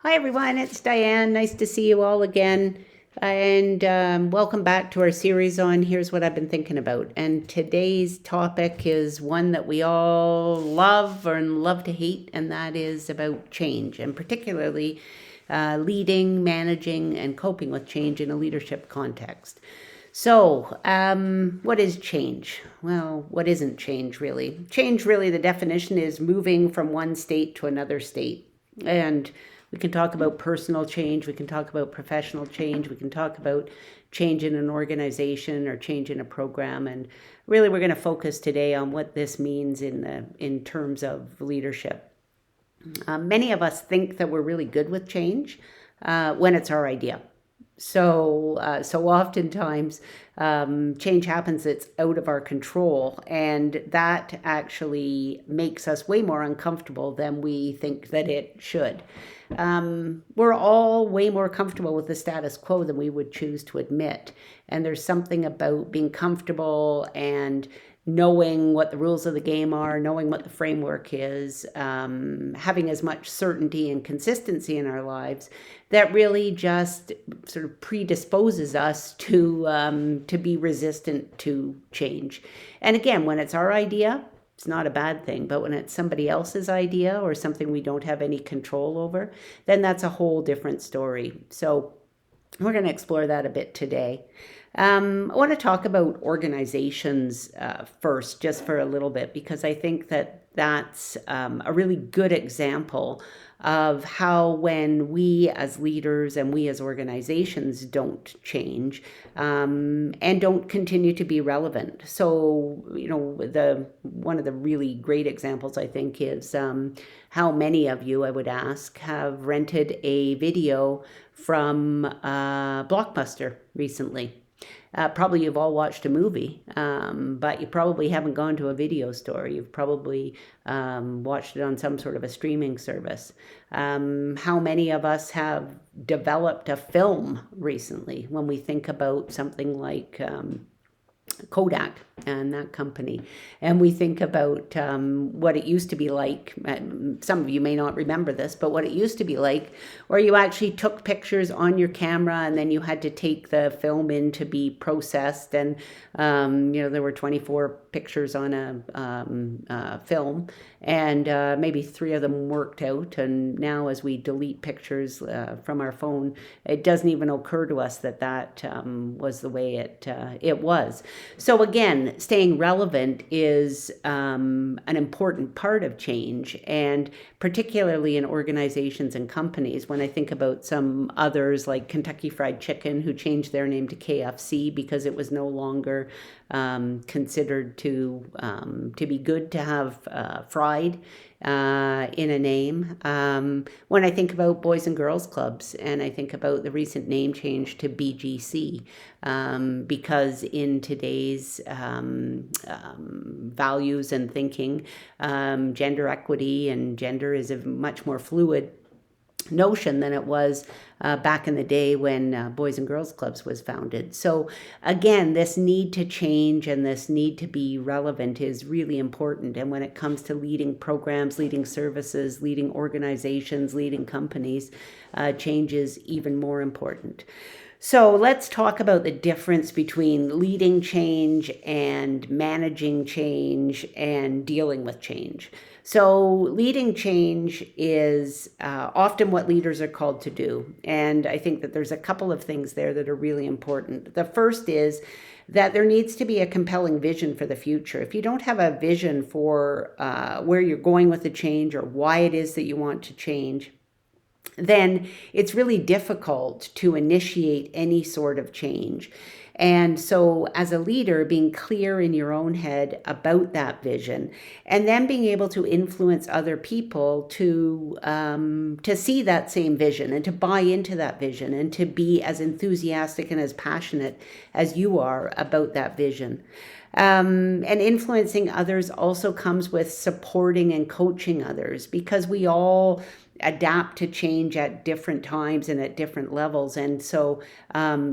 Hi everyone, it's Diane. Nice to see you all again. And welcome back to our series on Here's What I've Been Thinking About. And today's topic is one that we all love and love to hate, and that is about change, and particularly leading, managing, and coping with change in a leadership context. So, what is change? Well, what isn't change really? Change, really, the definition is moving from one state to another state. And we can talk about personal change, we can talk about professional change, we can talk about change in an organization or change in a program. And really, we're going to focus today on what this means in terms of leadership. Many of us think that we're really good with change when it's our idea. So oftentimes change happens that's out of our control, and that actually makes us way more uncomfortable than we think that it should. We're all way more comfortable with the status quo than we would choose to admit. And there's something about being comfortable and knowing what the rules of the game are, knowing what the framework is, having as much certainty and consistency in our lives that really just sort of predisposes us to be resistant to change. And again, when it's our idea, it's not a bad thing, but when it's somebody else's idea or something we don't have any control over, then that's a whole different story. So we're going to explore that a bit today. I want to talk about organizations first, just for a little bit, because I think that that's a really good example of how when we as leaders and we as organizations don't change and don't continue to be relevant. So, one of the really great examples, I think, is how many of you, I would ask, have rented a video from Blockbuster recently. Probably you've all watched a movie, but you probably haven't gone to a video store. You've probably watched it on some sort of a streaming service. How many of us have developed a film recently when we think about something like Kodak and that company, and we think about what it used to be like. Some of you may not remember this, but what it used to be like, where you actually took pictures on your camera and then you had to take the film in to be processed, and there were 24 pictures on a film, and maybe 3 of them worked out. And now, as we delete pictures from our phone, it doesn't even occur to us that was the way it was. So again, staying relevant is an important part of change, and particularly in organizations and companies. When I think about some others like Kentucky Fried Chicken, who changed their name to KFC because it was no longer considered to be good to have fried in a name. When I think about Boys and Girls Clubs, and I think about the recent name change to BGC, because in today's values and thinking, gender equity and gender is a much more fluid notion than it was back in the day when Boys and Girls Clubs was founded. So again, this need to change and this need to be relevant is really important. And when it comes to leading programs, leading services, leading organizations, leading companies, change is even more important. So let's talk about the difference between leading change and managing change and dealing with change. So leading change is often what leaders are called to do. And I think that there's a couple of things there that are really important. The first is that there needs to be a compelling vision for the future. If you don't have a vision for where you're going with the change or why it is that you want to change, then it's really difficult to initiate any sort of change. And so as a leader, being clear in your own head about that vision, and then being able to influence other people to see that same vision and to buy into that vision and to be as enthusiastic and as passionate as you are about that vision. And influencing others also comes with supporting and coaching others, because we all adapt to change at different times and at different levels. And so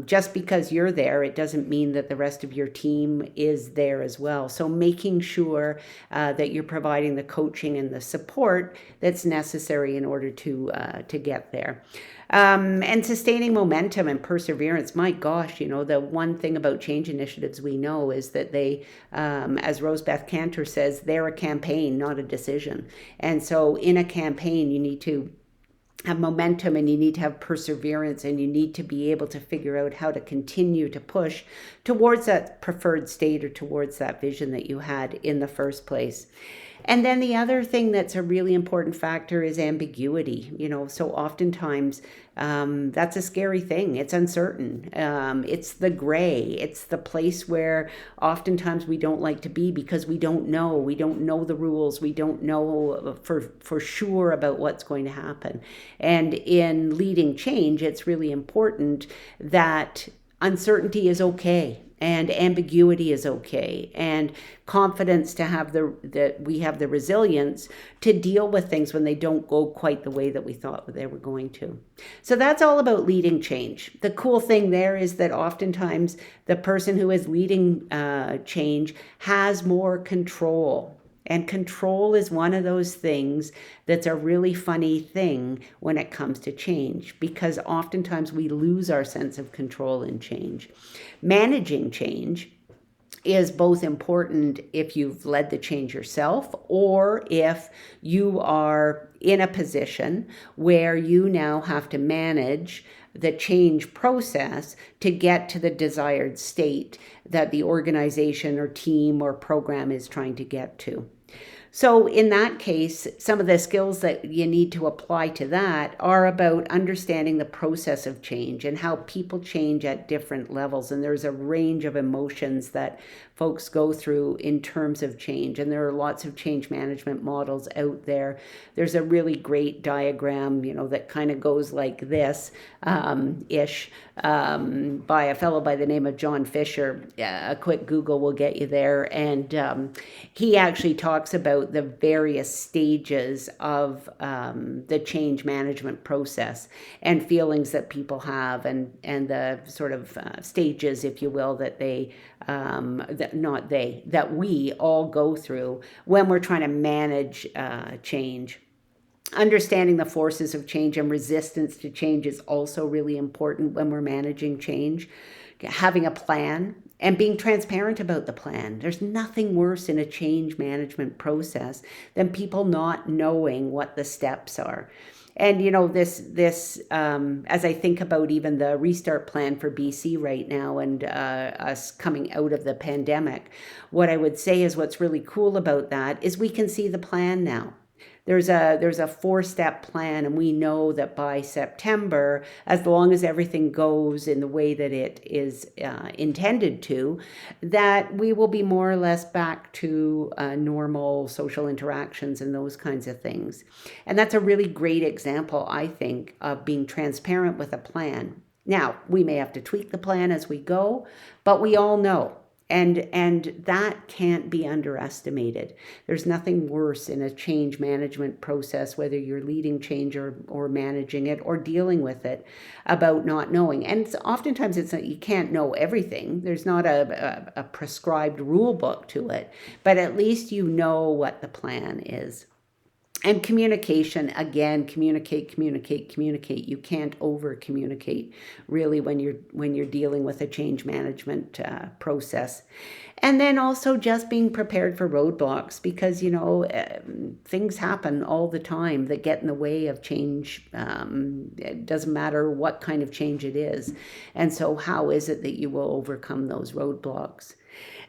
just because you're there, it doesn't mean that the rest of your team is there as well. So making sure that you're providing the coaching and the support that's necessary in order to get there. And sustaining momentum and perseverance. My gosh, the one thing about change initiatives we know is that they, as Rosebeth Cantor says, they're a campaign, not a decision. And so in a campaign, you need to have momentum and you need to have perseverance and you need to be able to figure out how to continue to push towards that preferred state or towards that vision that you had in the first place. And then the other thing that's a really important factor is ambiguity. So oftentimes that's a scary thing. It's uncertain. It's the gray. It's the place where oftentimes we don't like to be because we don't know. We don't know the rules. We don't know for sure about what's going to happen. And in leading change, it's really important that uncertainty is okay. And ambiguity is okay, and confidence to have that we have the resilience to deal with things when they don't go quite the way that we thought they were going to. So that's all about leading change. The cool thing there is that oftentimes the person who is leading change has more control. And control is one of those things that's a really funny thing when it comes to change, because oftentimes we lose our sense of control in change. Managing change is both important if you've led the change yourself or if you are in a position where you now have to manage the change process to get to the desired state that the organization or team or program is trying to get to. So in that case, some of the skills that you need to apply to that are about understanding the process of change and how people change at different levels. And there's a range of emotions that folks go through in terms of change. And there are lots of change management models out there. There's a really great diagram, that kind of goes like this, ish, by a fellow by the name of John Fisher. A quick Google will get you there. And he actually talks about the various stages of the change management process and feelings that people have and the sort of stages, if you will, that that we all go through when we're trying to manage change. Understanding the forces of change and resistance to change is also really important when we're managing change. Having a plan and being transparent about the plan. There's nothing worse in a change management process than people not knowing what the steps are. And this as I think about even the restart plan for BC right now and us coming out of the pandemic, what I would say is what's really cool about that is we can see the plan now. There's a 4-step plan, and we know that by September, as long as everything goes in the way that it is intended to, that we will be more or less back to normal social interactions and those kinds of things. And that's a really great example, I think, of being transparent with a plan. Now, we may have to tweak the plan as we go, but we all know. And that can't be underestimated. There's nothing worse in a change management process, whether you're leading change or managing it or dealing with it, about not knowing. And oftentimes you can't know everything. There's not a prescribed rule book to it, but at least you know what the plan is. And communication, again, communicate. You can't over communicate really when you're dealing with a change management process. And then also just being prepared for roadblocks, because things happen all the time that get in the way of change. It doesn't matter what kind of change it is. And so how is it that you will overcome those roadblocks?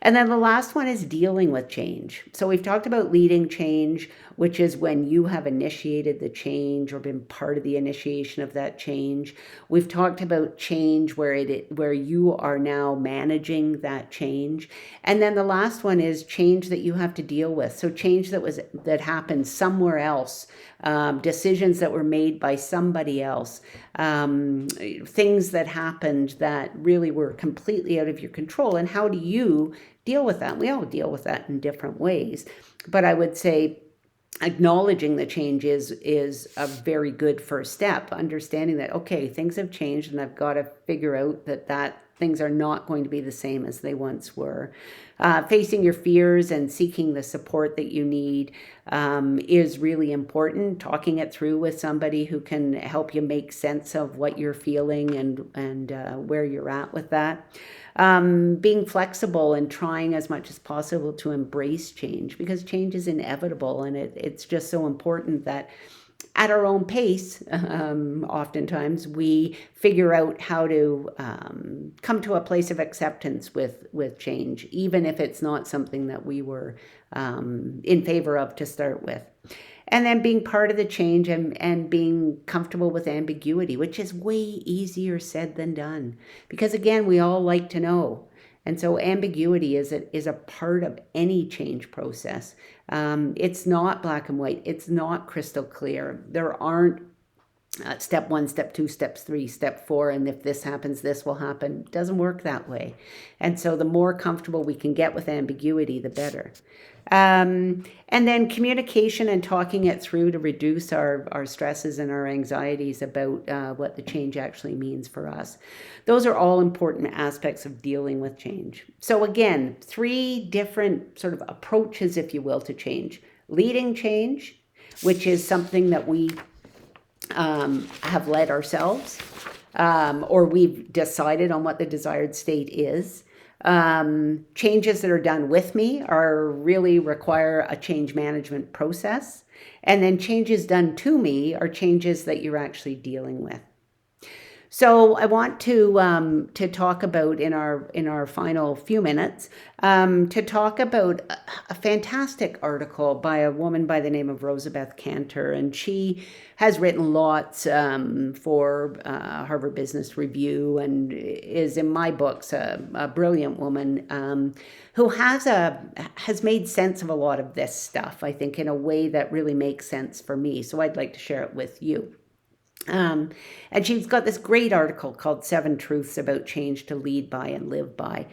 And then the last one is dealing with change. So we've talked about leading change, which is when you have initiated the change or been part of the initiation of that change. We've talked about change where you are now managing that change. And then the last one is change that you have to deal with. So change that happened somewhere else, decisions that were made by somebody else, things that happened that really were completely out of your control. And how do you deal with that? We all deal with that in different ways. But I would say acknowledging the change is a very good first step. Understanding that, okay, things have changed and I've got to figure out that things are not going to be the same as they once were. Facing your fears and seeking the support that you need is really important. Talking it through with somebody who can help you make sense of what you're feeling and where you're at with that. Being flexible and trying as much as possible to embrace change, because change is inevitable, and it's just so important that at our own pace, oftentimes we figure out how to come to a place of acceptance with change, even if it's not something that we were in favor of to start with. And then being part of the change and being comfortable with ambiguity, which is way easier said than done. Because again, we all like to know. And so ambiguity is a part of any change process. It's not black and white. It's not crystal clear. There aren't step 1, step 2, steps 3, step 4, and if this happens, this will happen. It doesn't work that way. And so the more comfortable we can get with ambiguity, the better. And then communication and talking it through to reduce our stresses and our anxieties about what the change actually means for us. Those are all important aspects of dealing with change. So again, 3 different sort of approaches, if you will, to change. Leading change, which is something that we have led ourselves, or we've decided on what the desired state is. Changes that are done with me really require a change management process. And then changes done to me are changes that you're actually dealing with. So I want to talk about in our final few minutes to talk about a fantastic article by a woman by the name of Rosabeth Cantor, and she has written lots for Harvard Business Review and is in my books a brilliant woman who has made sense of a lot of this stuff, I think, in a way that really makes sense for me. So I'd like to share it with you. And she's got this great article called 7 Truths About Change to Lead By and Live By.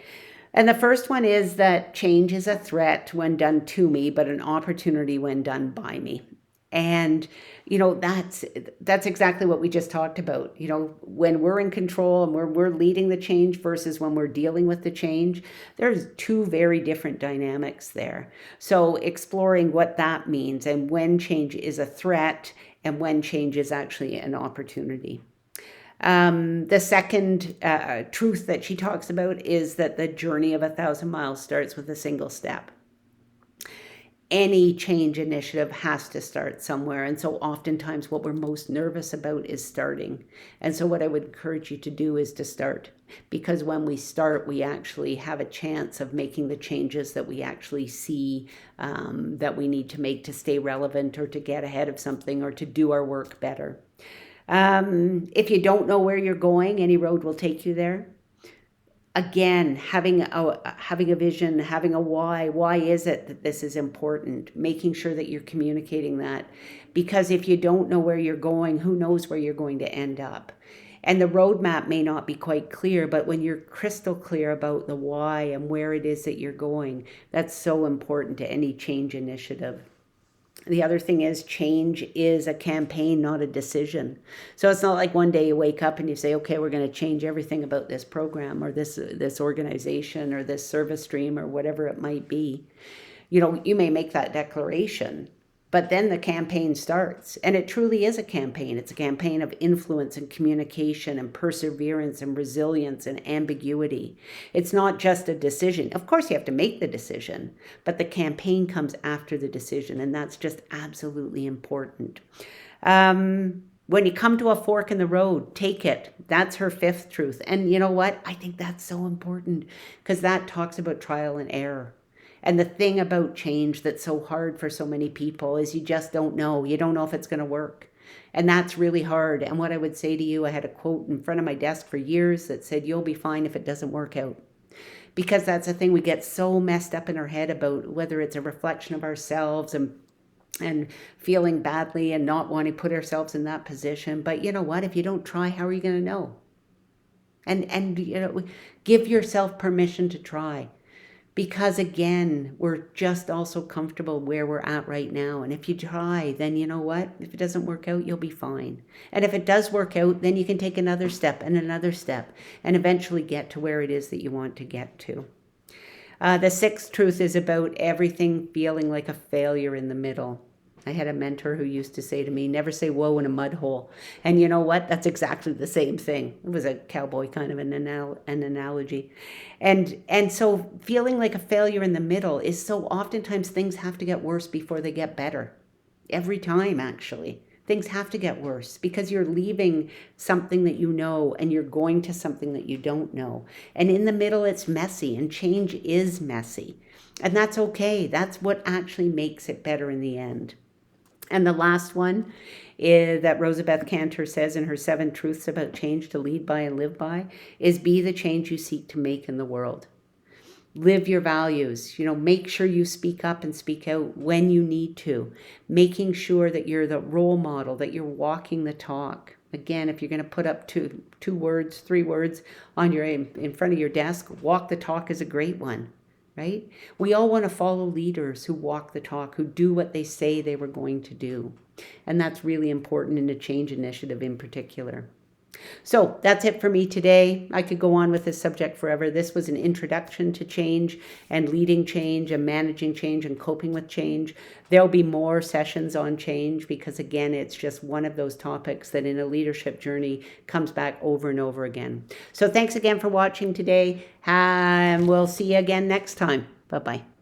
And the first one is that change is a threat when done to me, but an opportunity when done by me. And, that's exactly what we just talked about. When we're in control and we're leading the change versus when we're dealing with the change, there's 2 very different dynamics there. So exploring what that means and when change is a threat and when change is actually an opportunity. The second truth that she talks about is that the journey of 1,000 miles starts with a single step. Any change initiative has to start somewhere. And so oftentimes what we're most nervous about is starting. And so what I would encourage you to do is to start. Because when we start, we actually have a chance of making the changes that we actually see that we need to make to stay relevant or to get ahead of something or to do our work better. If you don't know where you're going, any road will take you there. Again, having a vision, having a why. Why is it that this is important? Making sure that you're communicating that. Because if you don't know where you're going, who knows where you're going to end up? And the roadmap may not be quite clear, but when you're crystal clear about the why and where it is that you're going, that's so important to any change initiative. The other thing is change is a campaign, not a decision. So it's not like one day you wake up and you say, okay, we're going to change everything about this program or this organization or this service stream or whatever it might be. You may make that declaration, but then the campaign starts. And it truly is a campaign. It's a campaign of influence and communication and perseverance and resilience and ambiguity. It's not just a decision. Of course, you have to make the decision, but the campaign comes after the decision, and that's just absolutely important. When you come to a fork in the road, take it. That's her 5th truth. And you know what? I think that's so important because that talks about trial and error. And the thing about change that's so hard for so many people is you just don't know. You don't know if it's going to work. And that's really hard. And what I would say to you, I had a quote in front of my desk for years that said, you'll be fine if it doesn't work out. Because that's the thing, we get so messed up in our head about whether it's a reflection of ourselves and feeling badly and not wanting to put ourselves in that position. But you know what? If you don't try, how are you going to know? And give yourself permission to try. Because again, we're just also comfortable where we're at right now. And if you try, then you know what? If it doesn't work out, you'll be fine. And if it does work out, then you can take another step and eventually get to where it is that you want to get to. The sixth truth is about everything feeling like a failure in the middle. I had a mentor who used to say to me, never say whoa in a mud hole. And you know what? That's exactly the same thing. It was a cowboy kind of an analogy. And so feeling like a failure in the middle is so oftentimes things have to get worse before they get better. Every time, actually. Things have to get worse because you're leaving something that you know and you're going to something that you don't know. And in the middle, it's messy, and change is messy. And that's okay. That's what actually makes it better in the end. And the last one is that Rosabeth Cantor says in her 7 truths about change to lead by and live by is be the change you seek to make in the world. Live your values, make sure you speak up and speak out when you need to, making sure that you're the role model, that you're walking the talk. Again, if you're going to put up two words, 3 words on in front of your desk, walk the talk is a great one. Right? We all want to follow leaders who walk the talk, who do what they say they were going to do. And that's really important in a change initiative in particular. So that's it for me today. I could go on with this subject forever. This was an introduction to change and leading change and managing change and coping with change. There'll be more sessions on change because, again, it's just one of those topics that in a leadership journey comes back over and over again. So thanks again for watching today, and we'll see you again next time. Bye-bye.